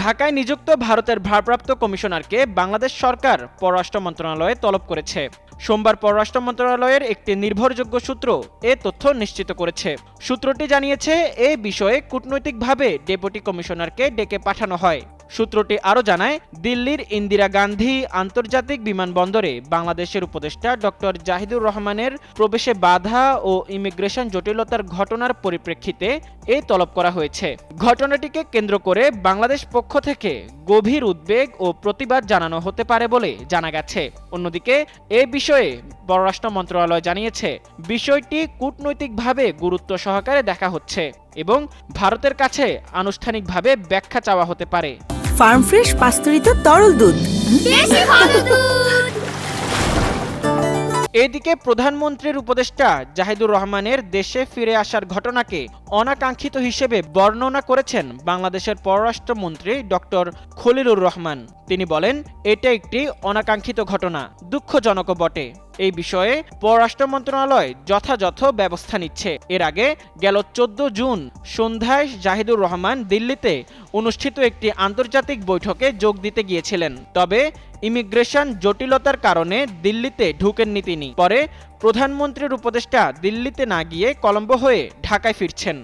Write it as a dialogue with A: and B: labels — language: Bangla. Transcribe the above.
A: ঢাকায় নিযুক্ত ভারতের ভারপ্রাপ্ত কমিশনারকে বাংলাদেশ সরকার পররাষ্ট্র মন্ত্রণালয়ে তলব করেছে। সোমবার পররাষ্ট্র মন্ত্রণালয়ের একটি নির্ভরযোগ্য সূত্র এ তথ্য নিশ্চিত করেছে। সূত্রটি জানিয়েছে, এ বিষয়ে কূটনৈতিকভাবে ডেপুটি কমিশনারকে ডেকে পাঠানো হয়। সূত্রটি আরও জানায়, দিল্লির ইন্দিরা গান্ধী আন্তর্জাতিক বিমানবন্দরে বাংলাদেশের উপদেষ্টা ডক্টর জাহিদুর রহমানের প্রবেশে বাধা ও ইমিগ্রেশন জটিলতার ঘটনার পরিপ্রেক্ষিতে এই তলব করা হয়েছে। ঘটনাটিকে কেন্দ্র করে বাংলাদেশ পক্ষ থেকে গভীর উদ্বেগ ও প্রতিবাদ জানানো হতে পারে বলে জানা গেছে। অন্যদিকে এ বিষয়ে পররাষ্ট্র মন্ত্রণালয় জানিয়েছে, বিষয়টি কূটনৈতিকভাবে গুরুত্ব সহকারে দেখা হচ্ছে এবং ভারতের কাছে আনুষ্ঠানিকভাবে ব্যাখ্যা চাওয়া হতে পারে।
B: ফার্ম ফ্রেশ পাস্তুরিত তরল দুধ,
C: বেশি ভালো দুধ।
A: এদিকে প্রধানমন্ত্রীর উপদেষ্টা জাহিদুর রহমানের দেশে ফিরে আসার ঘটনাকে অনাকাঙ্ক্ষিত হিসেবে বর্ণনা করেছেন বাংলাদেশের পররাষ্ট্রমন্ত্রী ডক্টর খলিলুর রহমান। তিনি বলেন, এটা একটি অনাকাঙ্ক্ষিত ঘটনা, দুঃখজনকও বটে। এই বিষয়ে পররাষ্ট্র মন্ত্রণালয় যথাযথ ব্যবস্থা নিচ্ছে। এর আগে গেল 14 জুন সন্ধ্যায় জাহিদুর রহমান দিল্লিতে অনুষ্ঠিত একটি আন্তর্জাতিক বৈঠকে যোগ দিতে গিয়েছিলেন। তবে ইমিগ্রেশন জটিলতার কারণে দিল্লিতে ঢুকেননি তিনি। পরে প্রধানমন্ত্রীর উপদেষ্টা দিল্লিতে না গিয়ে কলম্বো হয়ে ঢাকায় ফিরছেন।